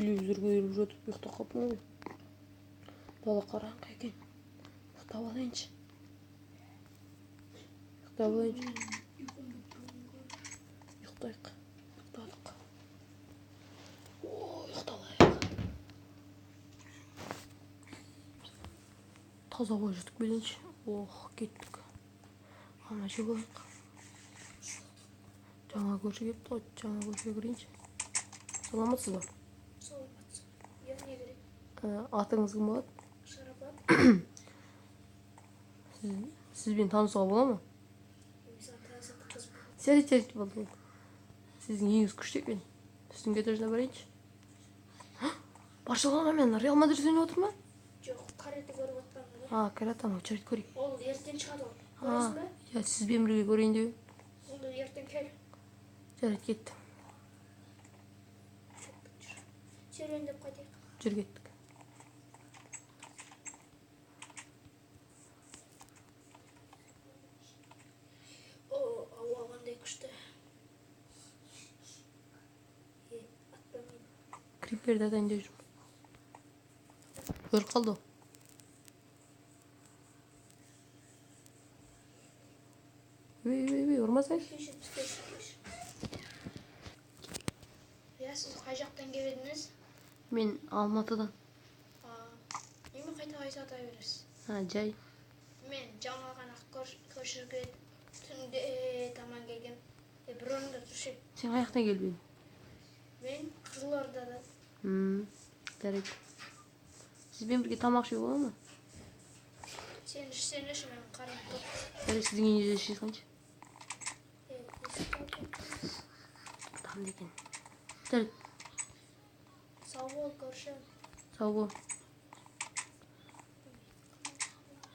телевизор көріп жатып ұйықтап қалыппын ғой. Бала қараңғы екен. Ұйықтап алайыншы. Ұйықтайық. Ұйықтадық. Ұйықталайық. Таза ауа жұтып келейінші. Кеттік. Ана жеп алайық. Жаңа көрші келіпті ғой. Жаңа көршіге кірейінші. Саламатсыз ба? Саламатсыз. Не керек? Атыңыз кім болады? Шарапат. Сізбен танысуға бола ма? Сәрет болды. Сіздің еңіз күшті екен. Үстіңгі этажына барайыншы. Барселона мен Реал Мадрид ойнап отыр ма? Жоқ, карате көріп отқанмын. Карате ма? Жарайды, көрейік. Ол ертең шығады ғой. Көресің бе? Я сізбен бірге көрейін деп. Онда ертең кел. Жарайды, кеттім. Серуендеп қайтайық. Жүр, кеттік. Ауа қандай күшті. Кіріп берді атайын деп жүрмін. Көріп қалды ғой. Ұрмасайшы. Сіз қай жақтан келдіңіз? Мен Алматыдан. Немен қайта айта бересіз? Жай. Мен жаңа ғана көшірге түнде таман келген. Бір орында тұршы еді. Сен қаяқтан келіп едің? Мен Қызылордада. Жарайды. Сізбен бірге тамақ жеу бола ма? Сен ішсеңші, мен қарым көп. Жарайды, сіздің үйіңізде ішесіңші. Там деген. Жарайды. Сау бол, көрші. Сау бол.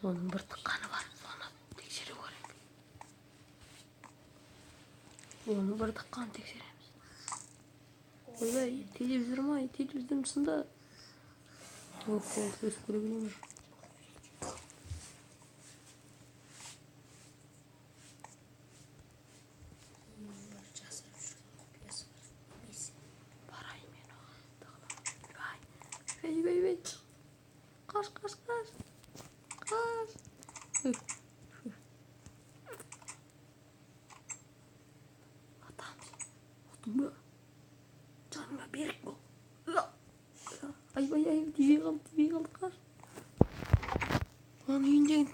Оның бір тыққаны бар, соны тексеру керек. Оның бір тыққаны тексереміз. Ойбай, телевизор ма? Телевизорым сында. Өсіп көре білемін. Барайын мен оған. Ойбай. Қаш. Атам, отың ба? Жаныңа берік бол. Айбай, тибей қалды, қаш. Оның үйіндегі.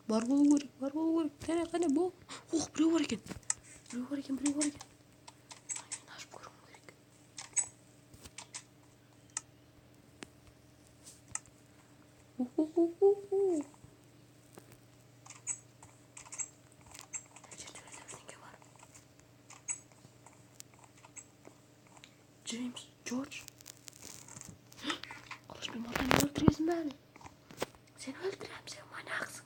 Бар болу керек. Қане, бол. Біреу бар екен. Мен ашып көруім керек. Джеймс, Джордж. Қылышпен баланы өлтіресің бәрі. Сен өлтірем, сен маньяксың.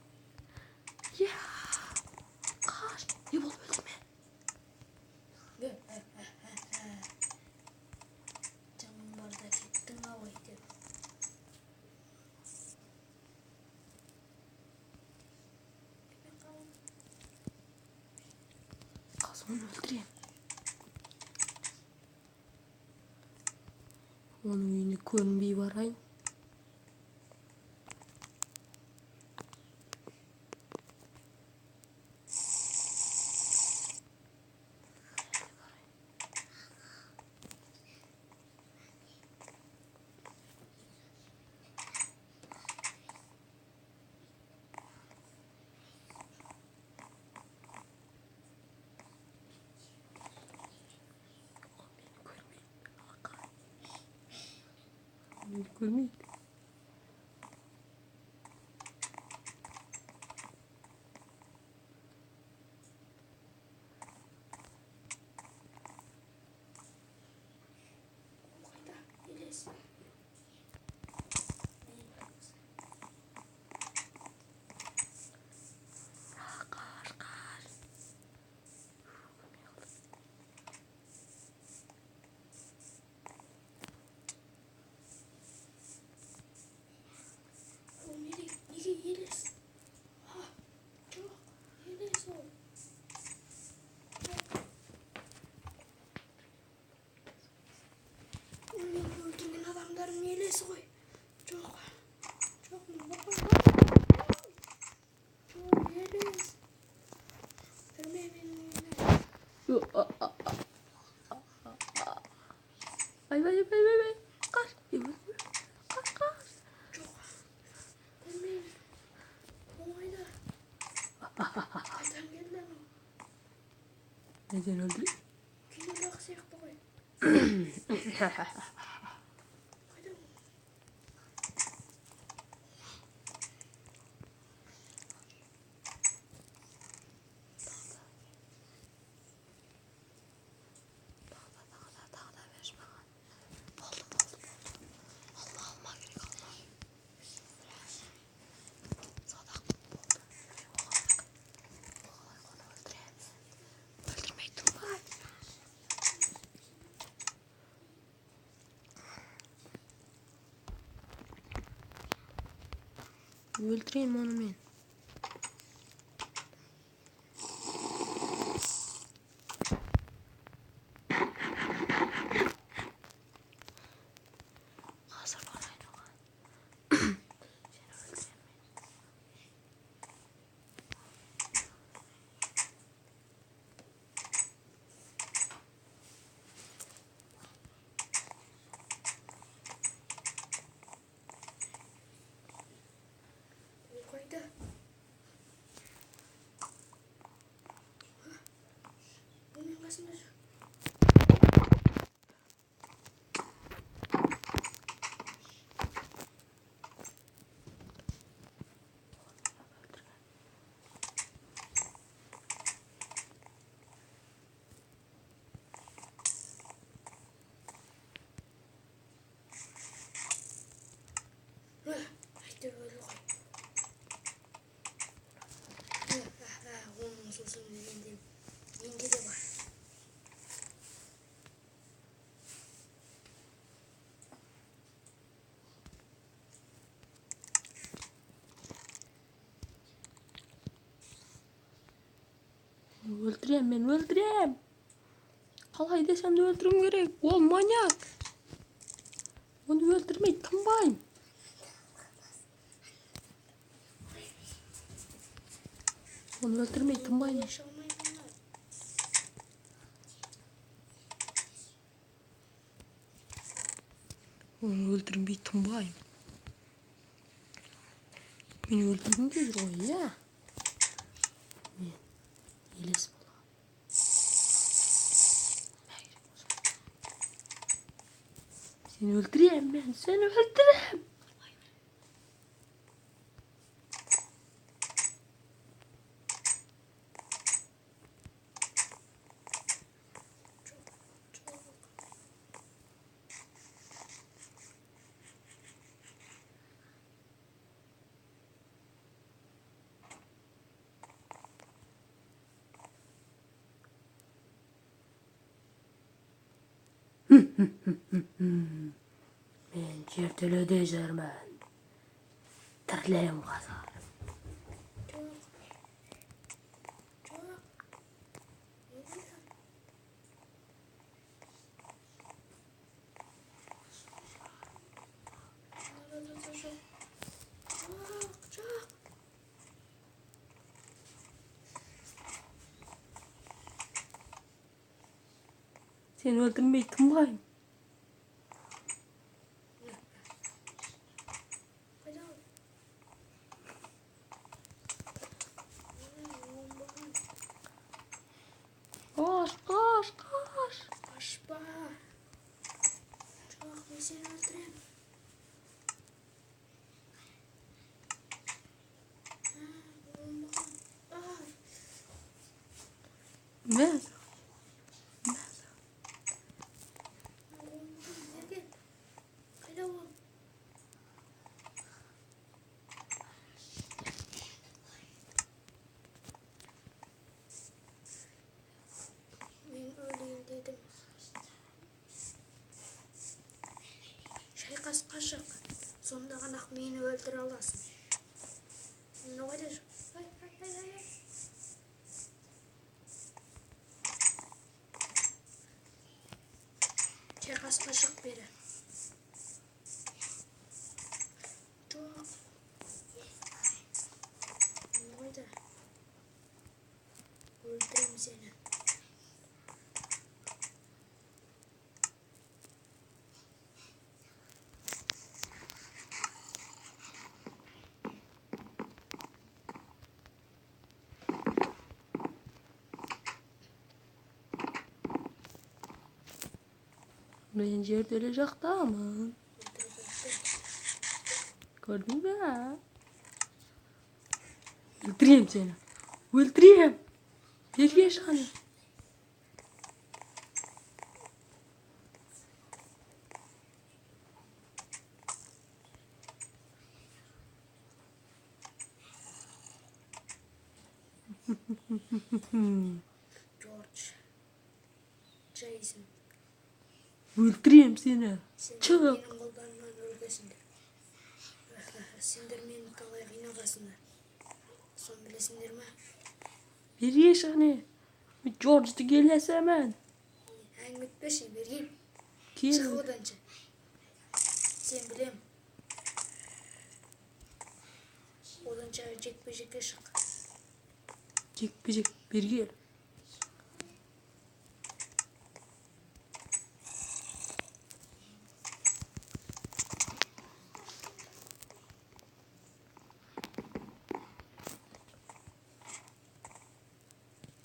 Қаш, не болып өлтірме? Жаным барда кеттің ау айтып. Қазымын өлтірем. Оның үйіне көрінбей барайын. Көрмейді. Vay vay vay vay vay. Kaç. Kaç kaç. Çok. Ölmeyin. Olayla. Kaytan geldi ama. Neden öldü? Kime baksa yak bakay. Haydi. Öldüreyim onu ben. Hazır olayım o. Kayda. Bunun kasında şu. Haydi böyle koy. Onun sosunu yendim. Yenge de var. Öldüreyim ben öldüreyim. Kalay desem de öldürüm gerek. O manyak. Onu öldürmeyi tanımayın. Onu öldürmeyi tanımayın. Yaşamayı bunlar. Onu öldürmeyi tanımayın. Beni öldürdün diyor o ya. Ne? İyilesin bana. Seni öldüreyim ben. Seni öldüreyim. Çok. Ben çifteli dezermen. Terleyim kazarım. Çok. Çok. Çok. Seni öldürmeyi tanımayın. Haydi. Koş koş koş. Kaçma. Çok ben seni öldüreyim. Ne? Ben öleyim dedim. Şey kaşık. Sonunda kanak beni öldür alasın. Ne kadar? Hay. Şey kaşık biri. Çok. Ne kadar? Öldüreyim seni. Ben yerde öyle jaktамын. Gördün mü? Öldüreyim seni. Öldüreyim. Bir yaşanı. George. Jason. Öldüreyim seni. Sen Çık. benim kollarımdan öldesindin. Sindir meni kalay kıynabasınlar. Son bilesindir mi? Bir yaşanı. George'du gelese hemen. Hang bitmeşi vereyim. Kim? Çık odan çık. Sen bilem. Odan çık çekmeyecek çık. Çekmeyecek bir gel.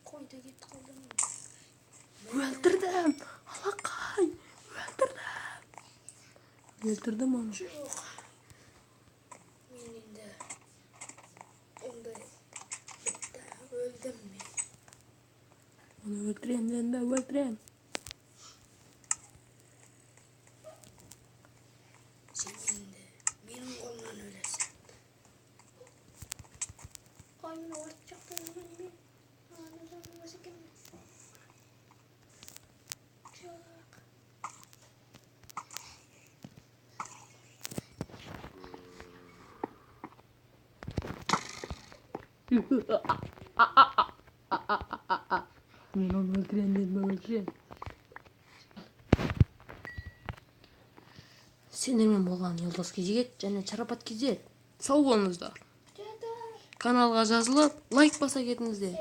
Koy da git kaldım. Öldürdüm. Alakay. Öldürdüm. Öldürdüm onu. Çık. Benim de. Onda bitti. Öldüm mi? Onu öldüreyim ben de öldüreyim. Senin de. Benim kolumdan öylesin. Ay ne ortacaktı benim. Anladım nasıl gelmez. Çık. Ben onu öldüreyim dedim öldüreyim. Sinirmem olan Yıldız Kizget және Çarapat Kizget. Sağ olunuzlar. Cadır. Kanalga жазылып, лайк баса кетіңіздер.